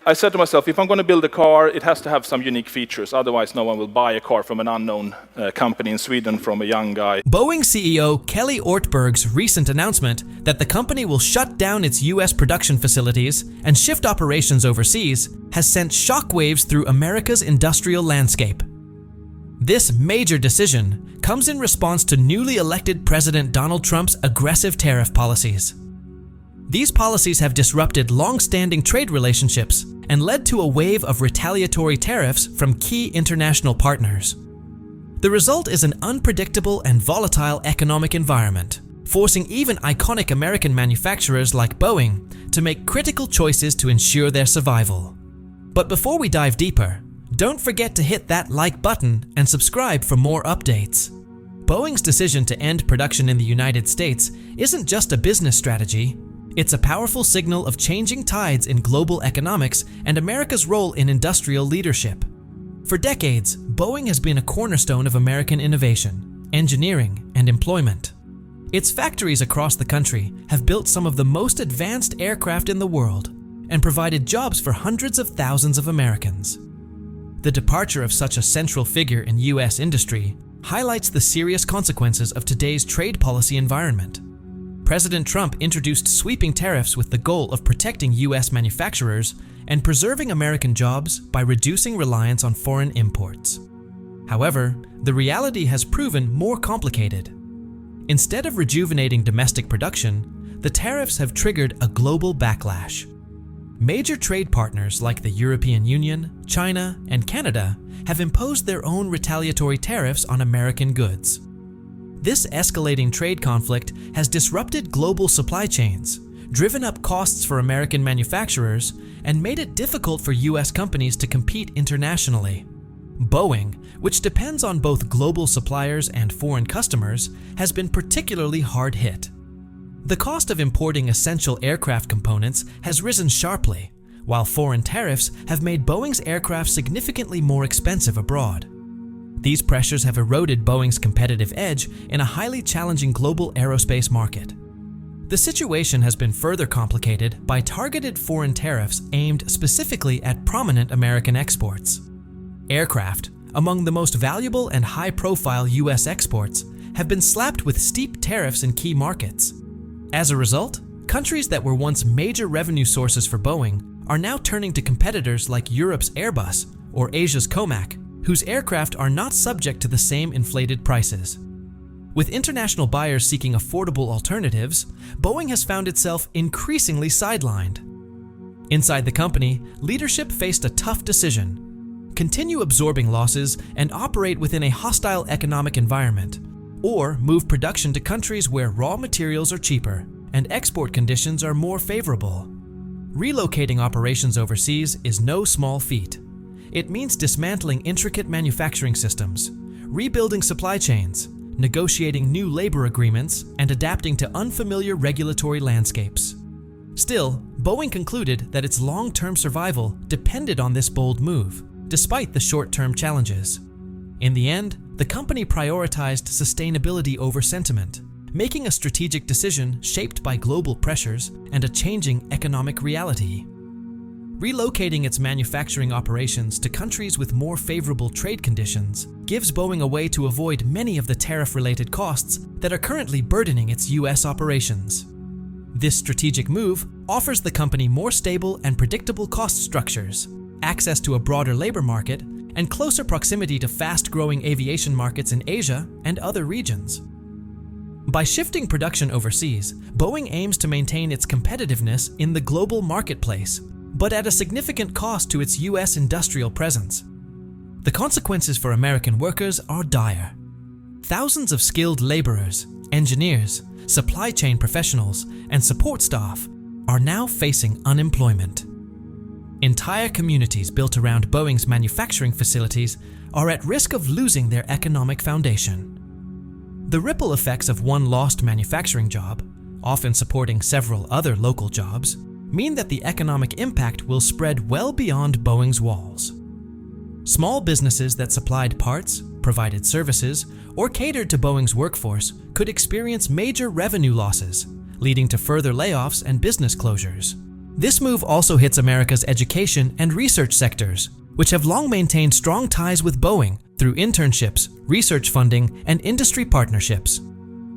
I said to myself, if I'm going to build a car, it has to have some unique features. Otherwise, no one will buy a car from an unknown company in Sweden from a young guy. Boeing CEO Kelly Ortberg's recent announcement that the company will shut down its US production facilities and shift operations overseas has sent shockwaves through America's industrial landscape. This major decision comes in response to newly elected President Donald Trump's aggressive tariff policies. These policies have disrupted long-standing trade relationships and led to a wave of retaliatory tariffs from key international partners. The result is an unpredictable and volatile economic environment, forcing even iconic American manufacturers like Boeing to make critical choices to ensure their survival. But before we dive deeper, don't forget to hit that like button and subscribe for more updates. Boeing's decision to end production in the United States isn't just a business strategy. It's a powerful signal of changing tides in global economics and America's role in industrial leadership. For decades, Boeing has been a cornerstone of American innovation, engineering, and employment. Its factories across the country have built some of the most advanced aircraft in the world and provided jobs for hundreds of thousands of Americans. The departure of such a central figure in U.S. industry highlights the serious consequences of today's trade policy environment. President Trump introduced sweeping tariffs with the goal of protecting U.S. manufacturers and preserving American jobs by reducing reliance on foreign imports. However, the reality has proven more complicated. Instead of rejuvenating domestic production, the tariffs have triggered a global backlash. Major trade partners like the European Union, China, and Canada have imposed their own retaliatory tariffs on American goods. This escalating trade conflict has disrupted global supply chains, driven up costs for American manufacturers, and made it difficult for U.S. companies to compete internationally. Boeing, which depends on both global suppliers and foreign customers, has been particularly hard hit. The cost of importing essential aircraft components has risen sharply, while foreign tariffs have made Boeing's aircraft significantly more expensive abroad. These pressures have eroded Boeing's competitive edge in a highly challenging global aerospace market. The situation has been further complicated by targeted foreign tariffs aimed specifically at prominent American exports. Aircraft, among the most valuable and high-profile U.S. exports, have been slapped with steep tariffs in key markets. As a result, countries that were once major revenue sources for Boeing are now turning to competitors like Europe's Airbus or Asia's Comac, whose aircraft are not subject to the same inflated prices. With international buyers seeking affordable alternatives, Boeing has found itself increasingly sidelined. Inside the company, leadership faced a tough decision: continue absorbing losses and operate within a hostile economic environment, or move production to countries where raw materials are cheaper and export conditions are more favorable. Relocating operations overseas is no small feat. It means dismantling intricate manufacturing systems, rebuilding supply chains, negotiating new labor agreements, and adapting to unfamiliar regulatory landscapes. Still, Boeing concluded that its long-term survival depended on this bold move, despite the short-term challenges. In the end, the company prioritized sustainability over sentiment, making a strategic decision shaped by global pressures and a changing economic reality. Relocating its manufacturing operations to countries with more favorable trade conditions gives Boeing a way to avoid many of the tariff-related costs that are currently burdening its U.S. operations. This strategic move offers the company more stable and predictable cost structures, access to a broader labor market, and closer proximity to fast-growing aviation markets in Asia and other regions. By shifting production overseas, Boeing aims to maintain its competitiveness in the global marketplace, but at a significant cost to its U.S. industrial presence. The consequences for American workers are dire. Thousands of skilled laborers, engineers, supply chain professionals, and support staff are now facing unemployment. Entire communities built around Boeing's manufacturing facilities are at risk of losing their economic foundation. The ripple effects of one lost manufacturing job, often supporting several other local jobs, mean that the economic impact will spread well beyond Boeing's walls. Small businesses that supplied parts, provided services, or catered to Boeing's workforce could experience major revenue losses, leading to further layoffs and business closures. This move also hits America's education and research sectors, which have long maintained strong ties with Boeing through internships, research funding, and industry partnerships.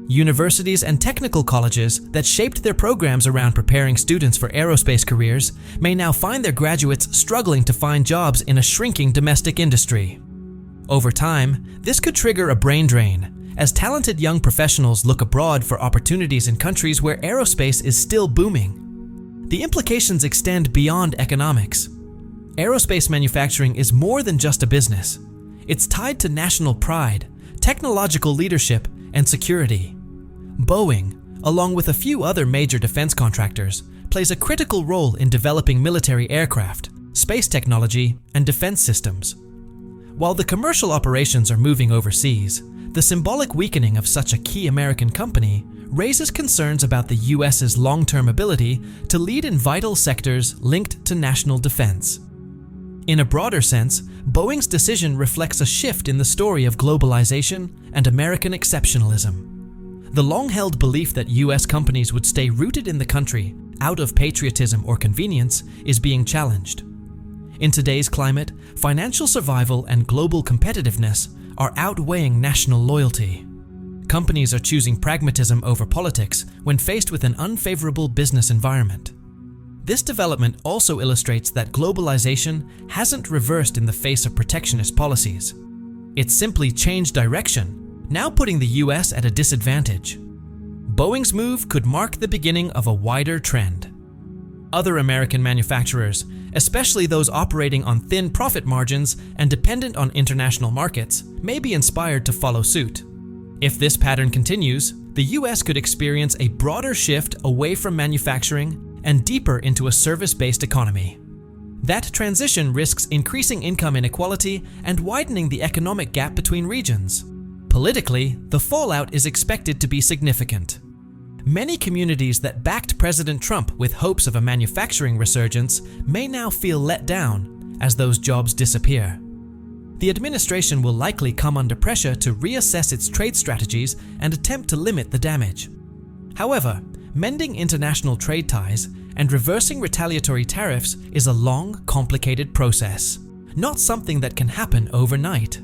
Universities and technical colleges that shaped their programs around preparing students for aerospace careers may now find their graduates struggling to find jobs in a shrinking domestic industry. Over time, this could trigger a brain drain, as talented young professionals look abroad for opportunities in countries where aerospace is still booming. The implications extend beyond economics. Aerospace manufacturing is more than just a business. It's tied to national pride, technological leadership, and security. Boeing, along with a few other major defense contractors, plays a critical role in developing military aircraft, space technology, and defense systems. While the commercial operations are moving overseas, the symbolic weakening of such a key American company raises concerns about the US's long-term ability to lead in vital sectors linked to national defense. In a broader sense, Boeing's decision reflects a shift in the story of globalization and American exceptionalism. The long-held belief that US companies would stay rooted in the country out of patriotism or convenience is being challenged. In today's climate, financial survival and global competitiveness are outweighing national loyalty. Companies are choosing pragmatism over politics when faced with an unfavorable business environment. This development also illustrates that globalization hasn't reversed in the face of protectionist policies. It's simply changed direction, now putting the US at a disadvantage. Boeing's move could mark the beginning of a wider trend. Other American manufacturers, especially those operating on thin profit margins and dependent on international markets, may be inspired to follow suit. If this pattern continues, the US could experience a broader shift away from manufacturing and deeper into a service-based economy. That transition risks increasing income inequality and widening the economic gap between regions. Politically, the fallout is expected to be significant. Many communities that backed President Trump with hopes of a manufacturing resurgence may now feel let down as those jobs disappear. The administration will likely come under pressure to reassess its trade strategies and attempt to limit the damage. However, mending international trade ties and reversing retaliatory tariffs is a long, complicated process, not something that can happen overnight.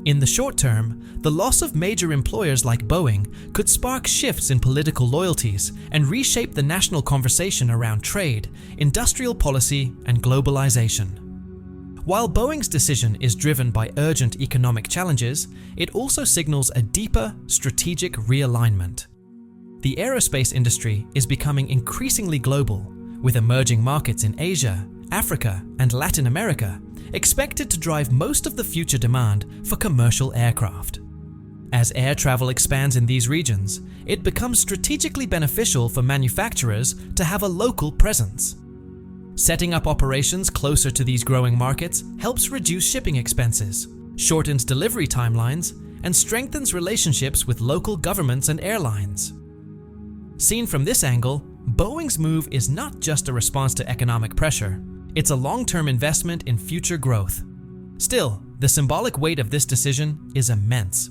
In the short term, the loss of major employers like Boeing could spark shifts in political loyalties and reshape the national conversation around trade, industrial policy, and globalization. While Boeing's decision is driven by urgent economic challenges, it also signals a deeper strategic realignment. The aerospace industry is becoming increasingly global, with emerging markets in Asia, Africa, and Latin America expected to drive most of the future demand for commercial aircraft. As air travel expands in these regions, it becomes strategically beneficial for manufacturers to have a local presence. Setting up operations closer to these growing markets helps reduce shipping expenses, shortens delivery timelines, and strengthens relationships with local governments and airlines. Seen from this angle, Boeing's move is not just a response to economic pressure, it's a long-term investment in future growth. Still, the symbolic weight of this decision is immense.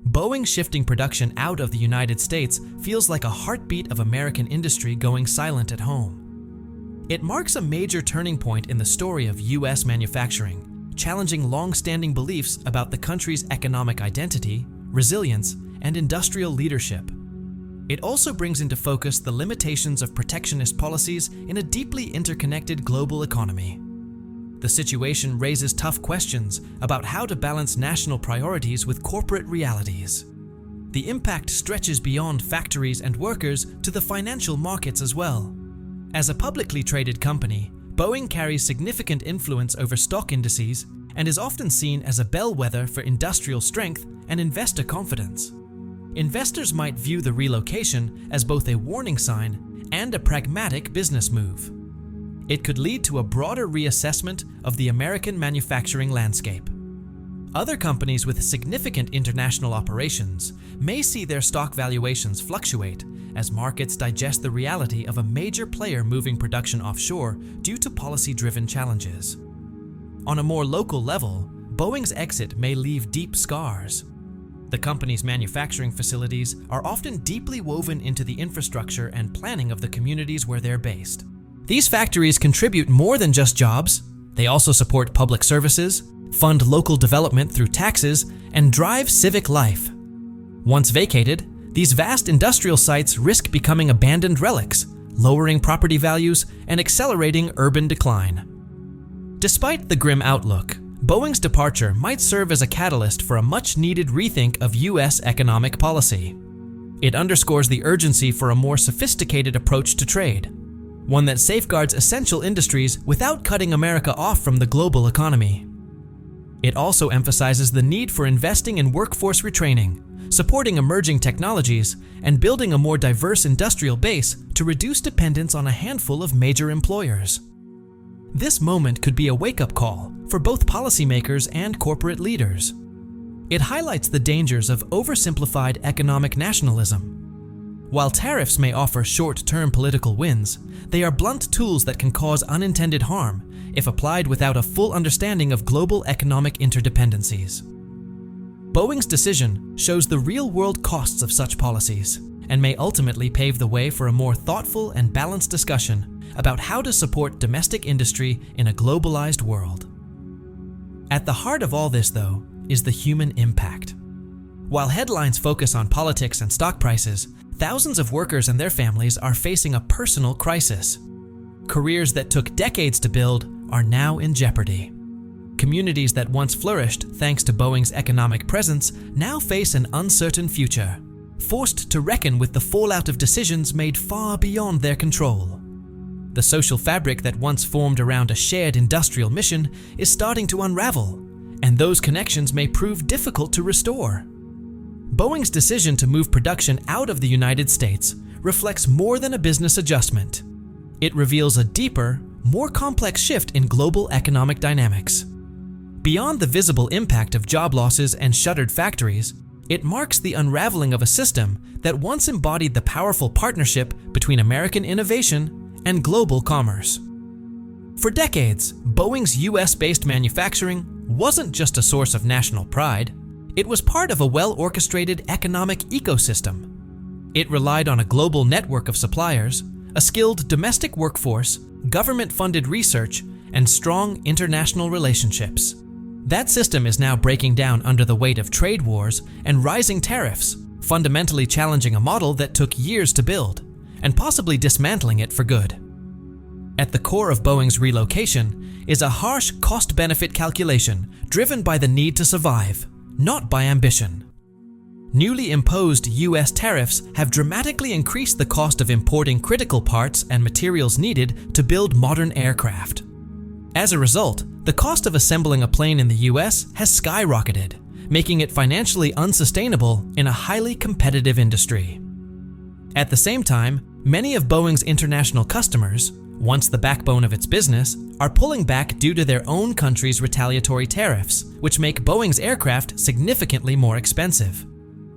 Boeing shifting production out of the United States feels like a heartbeat of American industry going silent at home. It marks a major turning point in the story of US manufacturing, challenging long-standing beliefs about the country's economic identity, resilience, and industrial leadership. It also brings into focus the limitations of protectionist policies in a deeply interconnected global economy. The situation raises tough questions about how to balance national priorities with corporate realities. The impact stretches beyond factories and workers to the financial markets as well. As a publicly traded company, Boeing carries significant influence over stock indices and is often seen as a bellwether for industrial strength and investor confidence. Investors might view the relocation as both a warning sign and a pragmatic business move. It could lead to a broader reassessment of the American manufacturing landscape. Other companies with significant international operations may see their stock valuations fluctuate as markets digest the reality of a major player moving production offshore due to policy-driven challenges. On a more local level, Boeing's exit may leave deep scars. The company's manufacturing facilities are often deeply woven into the infrastructure and planning of the communities where they're based. These factories contribute more than just jobs. They also support public services, fund local development through taxes, and drive civic life. Once vacated, these vast industrial sites risk becoming abandoned relics, lowering property values and accelerating urban decline. Despite the grim outlook, Boeing's departure might serve as a catalyst for a much-needed rethink of US economic policy. It underscores the urgency for a more sophisticated approach to trade, one that safeguards essential industries without cutting America off from the global economy. It also emphasizes the need for investing in workforce retraining, supporting emerging technologies, and building a more diverse industrial base to reduce dependence on a handful of major employers. This moment could be a wake-up call for both policymakers and corporate leaders. It highlights the dangers of oversimplified economic nationalism. While tariffs may offer short-term political wins, they are blunt tools that can cause unintended harm if applied without a full understanding of global economic interdependencies. Boeing's decision shows the real-world costs of such policies and may ultimately pave the way for a more thoughtful and balanced discussion about how to support domestic industry in a globalized world. At the heart of all this, though, is the human impact. While headlines focus on politics and stock prices, thousands of workers and their families are facing a personal crisis. Careers that took decades to build are now in jeopardy. Communities that once flourished thanks to Boeing's economic presence now face an uncertain future, forced to reckon with the fallout of decisions made far beyond their control. The social fabric that once formed around a shared industrial mission is starting to unravel, and those connections may prove difficult to restore. Boeing's decision to move production out of the United States reflects more than a business adjustment. It reveals a deeper, more complex shift in global economic dynamics. Beyond the visible impact of job losses and shuttered factories, it marks the unraveling of a system that once embodied the powerful partnership between American innovation and global commerce. For decades, Boeing's US-based manufacturing wasn't just a source of national pride. It was part of a well-orchestrated economic ecosystem. It relied on a global network of suppliers, a skilled domestic workforce, government-funded research, and strong international relationships. That system is now breaking down under the weight of trade wars and rising tariffs, fundamentally challenging a model that took years to build, and possibly dismantling it for good. At the core of Boeing's relocation is a harsh cost-benefit calculation driven by the need to survive, not by ambition. Newly imposed US tariffs have dramatically increased the cost of importing critical parts and materials needed to build modern aircraft. As a result, the cost of assembling a plane in the US has skyrocketed, making it financially unsustainable in a highly competitive industry. At the same time, many of Boeing's international customers, once the backbone of its business, are pulling back due to their own country's retaliatory tariffs, which make Boeing's aircraft significantly more expensive.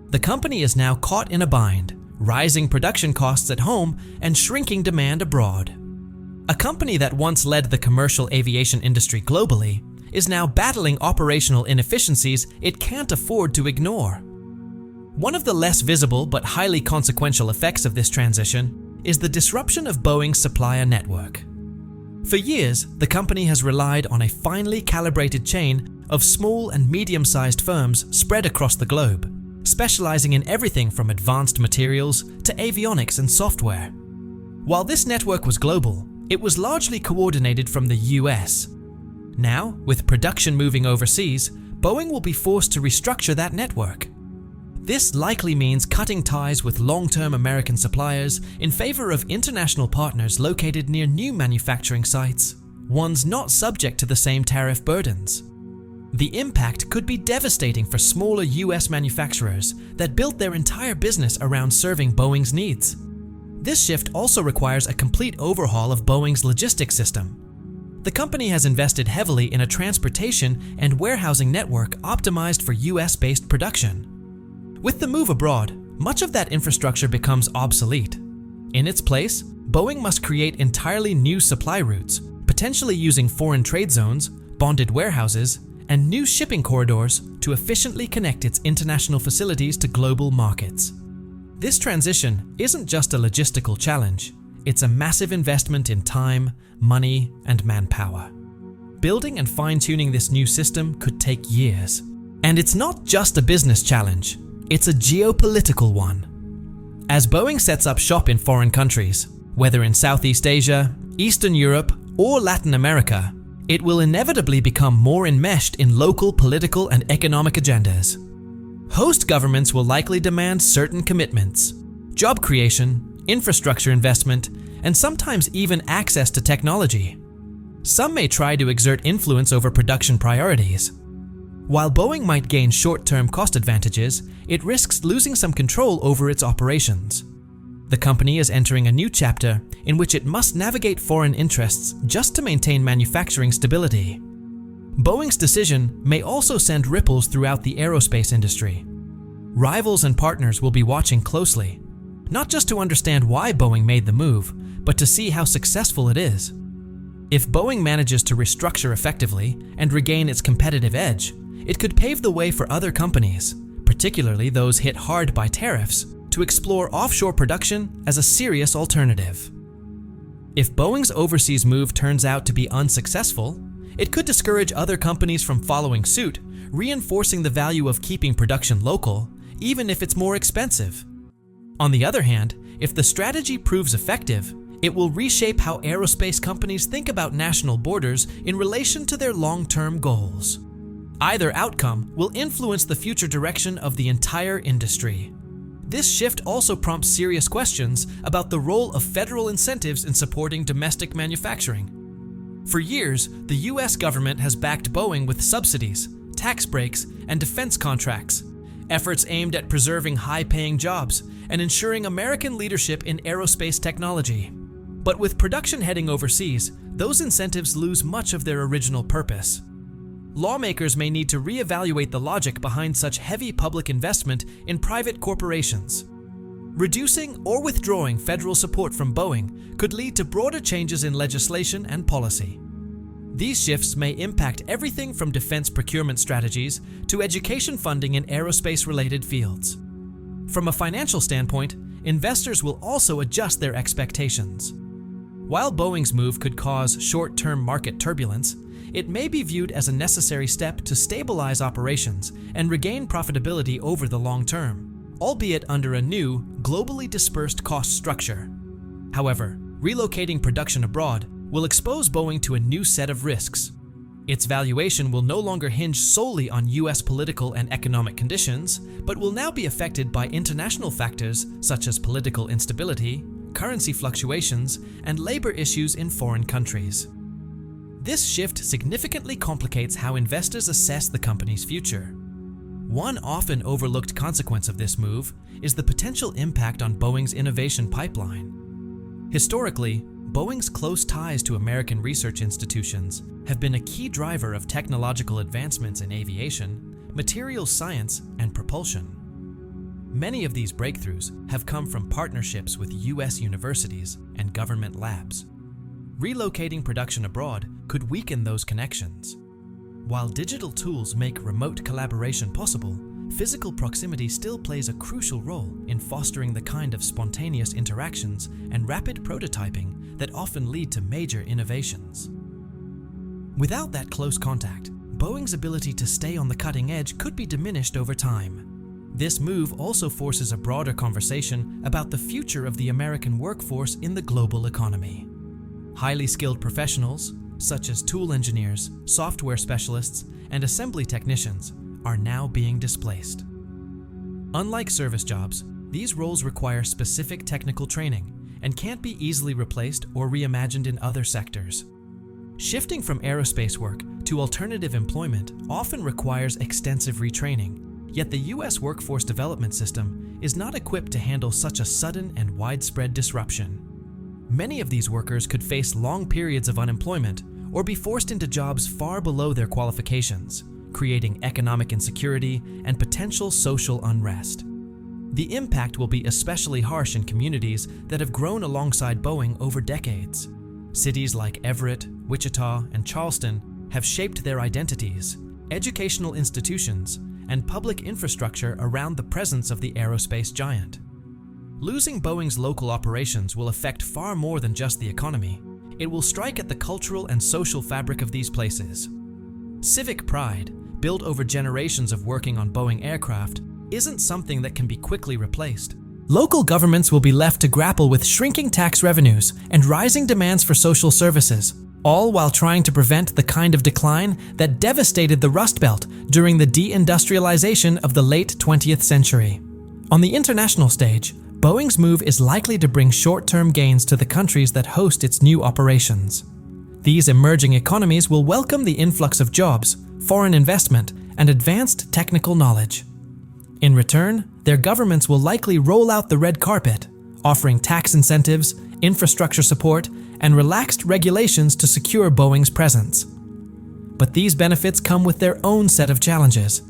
The company is now caught in a bind, rising production costs at home and shrinking demand abroad. A company that once led the commercial aviation industry globally is now battling operational inefficiencies it can't afford to ignore. One of the less visible but highly consequential effects of this transition is the disruption of Boeing's supplier network. For years, the company has relied on a finely calibrated chain of small and medium-sized firms spread across the globe, specializing in everything from advanced materials to avionics and software. While this network was global, it was largely coordinated from the US. Now, with production moving overseas, Boeing will be forced to restructure that network. This likely means cutting ties with long-term American suppliers in favor of international partners located near new manufacturing sites, ones not subject to the same tariff burdens. The impact could be devastating for smaller US manufacturers that built their entire business around serving Boeing's needs. This shift also requires a complete overhaul of Boeing's logistics system. The company has invested heavily in a transportation and warehousing network optimized for US-based production. With the move abroad, much of that infrastructure becomes obsolete. In its place, Boeing must create entirely new supply routes, potentially using foreign trade zones, bonded warehouses, and new shipping corridors to efficiently connect its international facilities to global markets. This transition isn't just a logistical challenge, it's a massive investment in time, money, and manpower. Building and fine-tuning this new system could take years. And it's not just a business challenge, it's a geopolitical one. As Boeing sets up shop in foreign countries, whether in Southeast Asia, Eastern Europe, or Latin America, it will inevitably become more enmeshed in local political and economic agendas. Host governments will likely demand certain commitments: job creation, infrastructure investment, and sometimes even access to technology. Some may try to exert influence over production priorities. While Boeing might gain short-term cost advantages, it risks losing some control over its operations. The company is entering a new chapter in which it must navigate foreign interests just to maintain manufacturing stability. Boeing's decision may also send ripples throughout the aerospace industry. Rivals and partners will be watching closely, not just to understand why Boeing made the move, but to see how successful it is. If Boeing manages to restructure effectively and regain its competitive edge, it could pave the way for other companies, particularly those hit hard by tariffs, to explore offshore production as a serious alternative. If Boeing's overseas move turns out to be unsuccessful, it could discourage other companies from following suit, reinforcing the value of keeping production local, even if it's more expensive. On the other hand, if the strategy proves effective, it will reshape how aerospace companies think about national borders in relation to their long-term goals. Either outcome will influence the future direction of the entire industry. This shift also prompts serious questions about the role of federal incentives in supporting domestic manufacturing. For years, the US government has backed Boeing with subsidies, tax breaks, and defense contracts, efforts aimed at preserving high-paying jobs and ensuring American leadership in aerospace technology. But with production heading overseas, those incentives lose much of their original purpose. Lawmakers may need to reevaluate the logic behind such heavy public investment in private corporations. Reducing or withdrawing federal support from Boeing could lead to broader changes in legislation and policy. These shifts may impact everything from defense procurement strategies to education funding in aerospace-related fields. From a financial standpoint, investors will also adjust their expectations. While Boeing's move could cause short-term market turbulence, it may be viewed as a necessary step to stabilize operations and regain profitability over the long term, albeit under a new, globally dispersed cost structure. However, relocating production abroad will expose Boeing to a new set of risks. Its valuation will no longer hinge solely on US political and economic conditions, but will now be affected by international factors such as political instability, currency fluctuations, and labor issues in foreign countries. This shift significantly complicates how investors assess the company's future. One often overlooked consequence of this move is the potential impact on Boeing's innovation pipeline. Historically, Boeing's close ties to American research institutions have been a key driver of technological advancements in aviation, materials science, and propulsion. Many of these breakthroughs have come from partnerships with US universities and government labs. Relocating production abroad could weaken those connections. While digital tools make remote collaboration possible, physical proximity still plays a crucial role in fostering the kind of spontaneous interactions and rapid prototyping that often lead to major innovations. Without that close contact, Boeing's ability to stay on the cutting edge could be diminished over time. This move also forces a broader conversation about the future of the American workforce in the global economy. Highly skilled professionals, such as tool engineers, software specialists, and assembly technicians, are now being displaced. Unlike service jobs, these roles require specific technical training and can't be easily replaced or reimagined in other sectors. Shifting from aerospace work to alternative employment often requires extensive retraining, yet the US workforce development system is not equipped to handle such a sudden and widespread disruption. Many of these workers could face long periods of unemployment or be forced into jobs far below their qualifications, creating economic insecurity and potential social unrest. The impact will be especially harsh in communities that have grown alongside Boeing over decades. Cities like Everett, Wichita, and Charleston have shaped their identities, educational institutions, and public infrastructure around the presence of the aerospace giant. Losing Boeing's local operations will affect far more than just the economy. It will strike at the cultural and social fabric of these places. Civic pride, built over generations of working on Boeing aircraft, isn't something that can be quickly replaced. Local governments will be left to grapple with shrinking tax revenues and rising demands for social services, all while trying to prevent the kind of decline that devastated the Rust Belt during the deindustrialization of the late 20th century. On the international stage, Boeing's move is likely to bring short-term gains to the countries that host its new operations. These emerging economies will welcome the influx of jobs, foreign investment, and advanced technical knowledge. In return, their governments will likely roll out the red carpet, offering tax incentives, infrastructure support, and relaxed regulations to secure Boeing's presence. But these benefits come with their own set of challenges.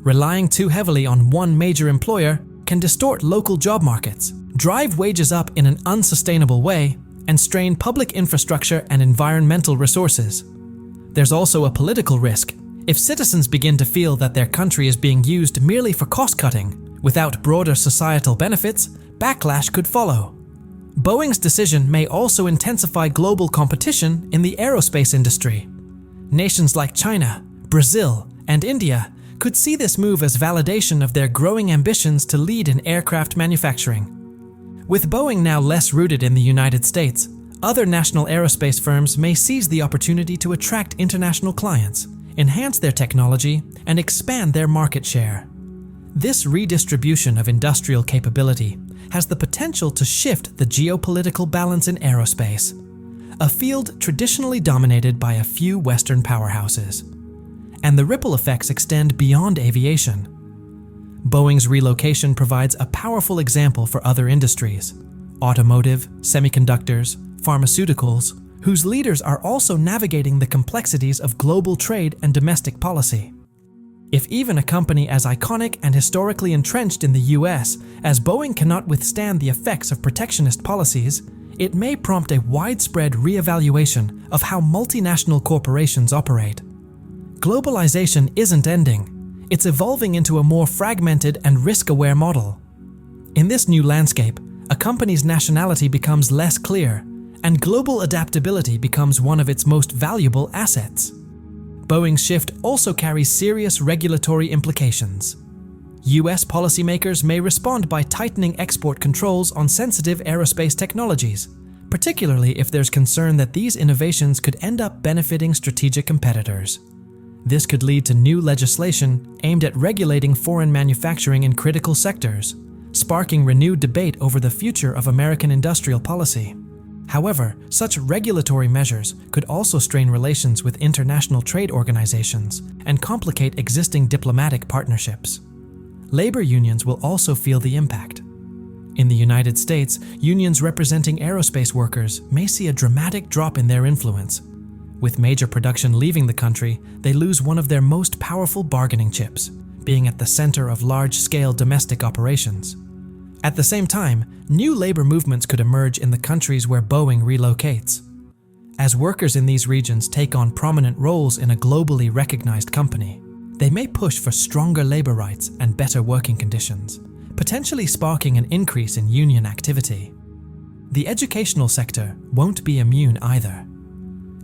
Relying too heavily on one major employer can distort local job markets, drive wages up in an unsustainable way, and strain public infrastructure and environmental resources. There's also a political risk. If citizens begin to feel that their country is being used merely for cost-cutting, without broader societal benefits, backlash could follow. Boeing's decision may also intensify global competition in the aerospace industry. Nations like China, Brazil, and India could see this move as validation of their growing ambitions to lead in aircraft manufacturing. With Boeing now less rooted in the United States, other national aerospace firms may seize the opportunity to attract international clients, enhance their technology, and expand their market share. This redistribution of industrial capability has the potential to shift the geopolitical balance in aerospace, a field traditionally dominated by a few Western powerhouses. And the ripple effects extend beyond aviation. Boeing's relocation provides a powerful example for other industries: automotive, semiconductors, pharmaceuticals, whose leaders are also navigating the complexities of global trade and domestic policy. If even a company as iconic and historically entrenched in the US as Boeing cannot withstand the effects of protectionist policies, it may prompt a widespread reevaluation of how multinational corporations operate. Globalization isn't ending. It's evolving into a more fragmented and risk-aware model. In this new landscape, a company's nationality becomes less clear, and global adaptability becomes one of its most valuable assets. Boeing's shift also carries serious regulatory implications. US policymakers may respond by tightening export controls on sensitive aerospace technologies, particularly if there's concern that these innovations could end up benefiting strategic competitors. This could lead to new legislation aimed at regulating foreign manufacturing in critical sectors, sparking renewed debate over the future of American industrial policy. However, such regulatory measures could also strain relations with international trade organizations and complicate existing diplomatic partnerships. Labor unions will also feel the impact. In the United States, unions representing aerospace workers may see a dramatic drop in their influence. With major production leaving the country, they lose one of their most powerful bargaining chips, being at the center of large-scale domestic operations. At the same time, new labor movements could emerge in the countries where Boeing relocates. As workers in these regions take on prominent roles in a globally recognized company, they may push for stronger labor rights and better working conditions, potentially sparking an increase in union activity. The educational sector won't be immune either.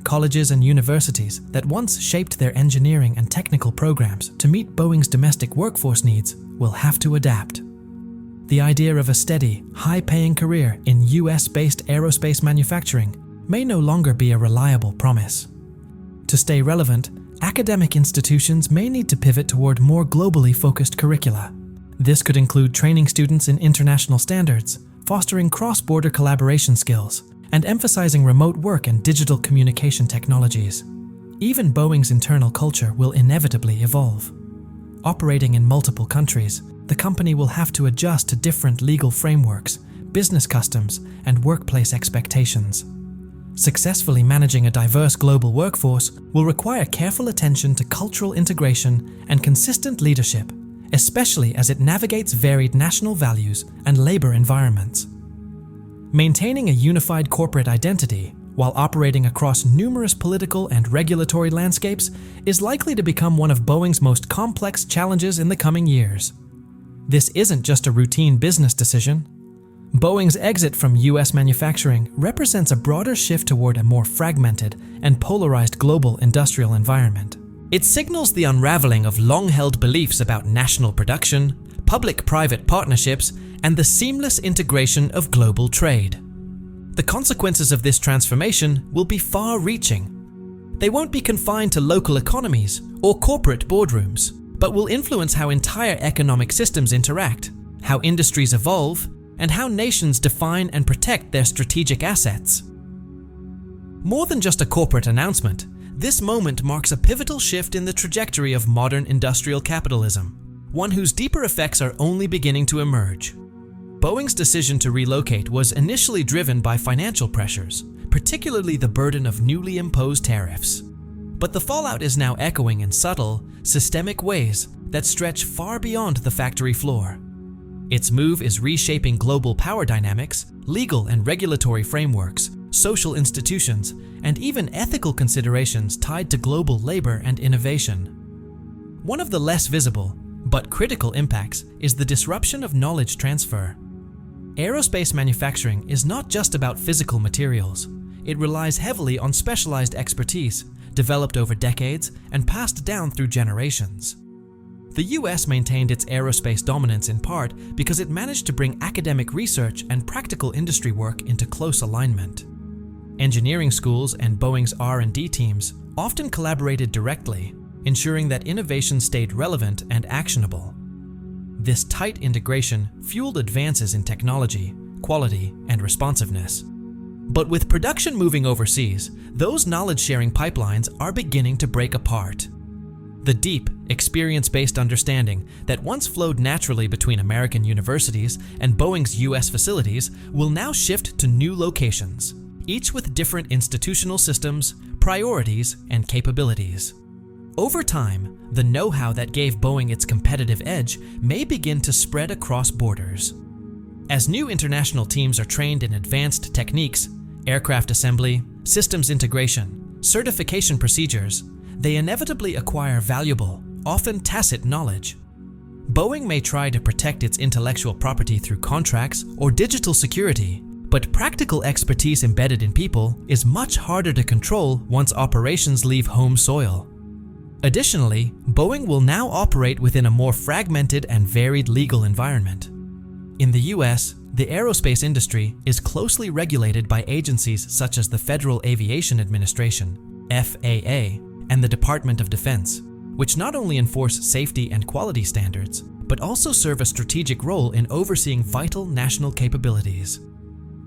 Colleges and universities that once shaped their engineering and technical programs to meet Boeing's domestic workforce needs will have to adapt. The idea of a steady, high-paying career in US-based aerospace manufacturing may no longer be a reliable promise. To stay relevant, academic institutions may need to pivot toward more globally focused curricula. This could include training students in international standards, fostering cross-border collaboration skills, and emphasizing remote work and digital communication technologies. Even Boeing's internal culture will inevitably evolve. Operating in multiple countries, the company will have to adjust to different legal frameworks, business customs, and workplace expectations. Successfully managing a diverse global workforce will require careful attention to cultural integration and consistent leadership, especially as it navigates varied national values and labor environments. Maintaining a unified corporate identity while operating across numerous political and regulatory landscapes is likely to become one of Boeing's most complex challenges in the coming years. This isn't just a routine business decision. Boeing's exit from US manufacturing represents a broader shift toward a more fragmented and polarized global industrial environment. It signals the unraveling of long-held beliefs about national production, public-private partnerships, and the seamless integration of global trade. The consequences of this transformation will be far-reaching. They won't be confined to local economies or corporate boardrooms, but will influence how entire economic systems interact, how industries evolve, and how nations define and protect their strategic assets. More than just a corporate announcement, this moment marks a pivotal shift in the trajectory of modern industrial capitalism, one whose deeper effects are only beginning to emerge. Boeing's decision to relocate was initially driven by financial pressures, particularly the burden of newly imposed tariffs. But the fallout is now echoing in subtle, systemic ways that stretch far beyond the factory floor. Its move is reshaping global power dynamics, legal and regulatory frameworks, social institutions, and even ethical considerations tied to global labor and innovation. One of the less visible, but critical impacts is the disruption of knowledge transfer. Aerospace manufacturing is not just about physical materials. It relies heavily on specialized expertise, developed over decades and passed down through generations. The US maintained its aerospace dominance in part because it managed to bring academic research and practical industry work into close alignment. Engineering schools and Boeing's R&D teams often collaborated directly, ensuring that innovation stayed relevant and actionable. This tight integration fueled advances in technology, quality, and responsiveness. But with production moving overseas, those knowledge-sharing pipelines are beginning to break apart. The deep, experience-based understanding that once flowed naturally between American universities and Boeing's US facilities will now shift to new locations, each with different institutional systems, priorities, and capabilities. Over time, the know-how that gave Boeing its competitive edge may begin to spread across borders. As new international teams are trained in advanced techniques, aircraft assembly, systems integration, certification procedures, they inevitably acquire valuable, often tacit knowledge. Boeing may try to protect its intellectual property through contracts or digital security, but practical expertise embedded in people is much harder to control once operations leave home soil. Additionally, Boeing will now operate within a more fragmented and varied legal environment. In the US, the aerospace industry is closely regulated by agencies such as the Federal Aviation Administration, FAA, and the Department of Defense, which not only enforce safety and quality standards, but also serve a strategic role in overseeing vital national capabilities.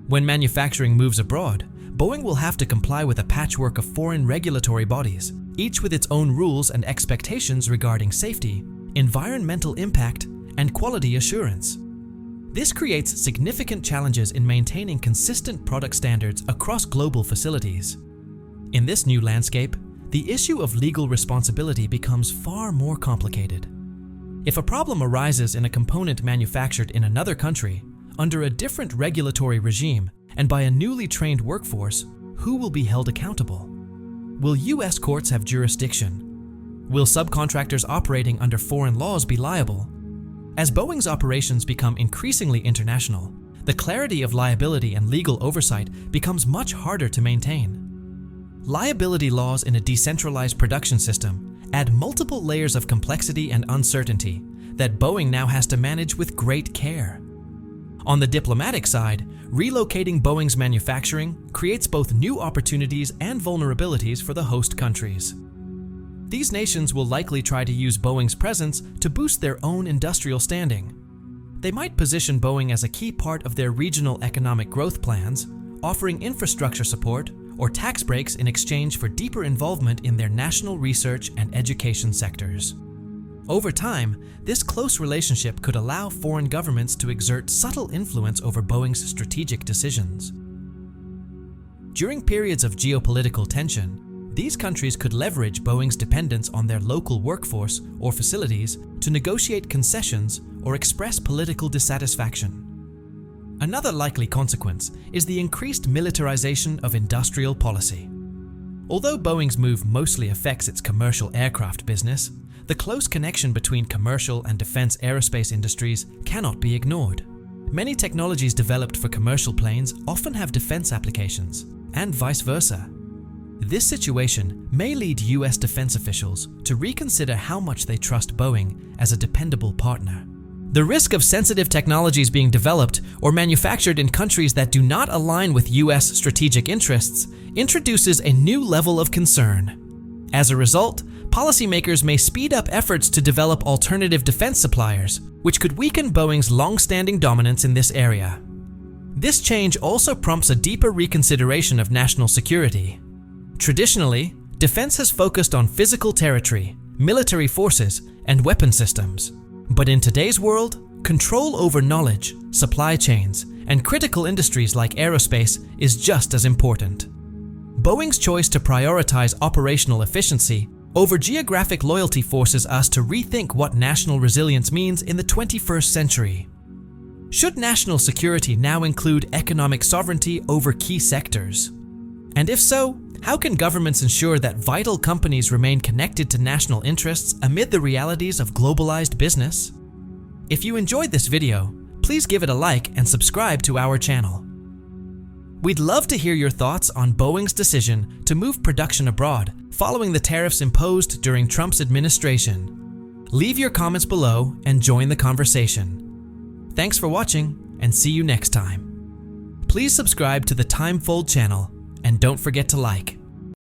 When manufacturing moves abroad, Boeing will have to comply with a patchwork of foreign regulatory bodies, each with its own rules and expectations regarding safety, environmental impact, and quality assurance. This creates significant challenges in maintaining consistent product standards across global facilities. In this new landscape, the issue of legal responsibility becomes far more complicated. If a problem arises in a component manufactured in another country, under a different regulatory regime, and by a newly trained workforce, who will be held accountable? Will US courts have jurisdiction? Will subcontractors operating under foreign laws be liable? As Boeing's operations become increasingly international, the clarity of liability and legal oversight becomes much harder to maintain. Liability laws in a decentralized production system add multiple layers of complexity and uncertainty that Boeing now has to manage with great care. On the diplomatic side, relocating Boeing's manufacturing creates both new opportunities and vulnerabilities for the host countries. These nations will likely try to use Boeing's presence to boost their own industrial standing. They might position Boeing as a key part of their regional economic growth plans, offering infrastructure support or tax breaks in exchange for deeper involvement in their national research and education sectors. Over time, this close relationship could allow foreign governments to exert subtle influence over Boeing's strategic decisions. During periods of geopolitical tension, these countries could leverage Boeing's dependence on their local workforce or facilities to negotiate concessions or express political dissatisfaction. Another likely consequence is the increased militarization of industrial policy. Although Boeing's move mostly affects its commercial aircraft business, the close connection between commercial and defense aerospace industries cannot be ignored. Many technologies developed for commercial planes often have defense applications, and vice versa. This situation may lead US defense officials to reconsider how much they trust Boeing as a dependable partner. The risk of sensitive technologies being developed or manufactured in countries that do not align with US strategic interests introduces a new level of concern. As a result, policymakers may speed up efforts to develop alternative defense suppliers, which could weaken Boeing's long-standing dominance in this area. This change also prompts a deeper reconsideration of national security. Traditionally, defense has focused on physical territory, military forces, and weapon systems. But in today's world, control over knowledge, supply chains, and critical industries like aerospace is just as important. Boeing's choice to prioritize operational efficiency over geographic loyalty forces us to rethink what national resilience means in the 21st century. Should national security now include economic sovereignty over key sectors? And if so, how can governments ensure that vital companies remain connected to national interests amid the realities of globalized business? If you enjoyed this video, please give it a like and subscribe to our channel. We'd love to hear your thoughts on Boeing's decision to move production abroad following the tariffs imposed during Trump's administration. Leave your comments below and join the conversation. Thanks for watching, and see you next time. Please subscribe to the Timefold channel and don't forget to like.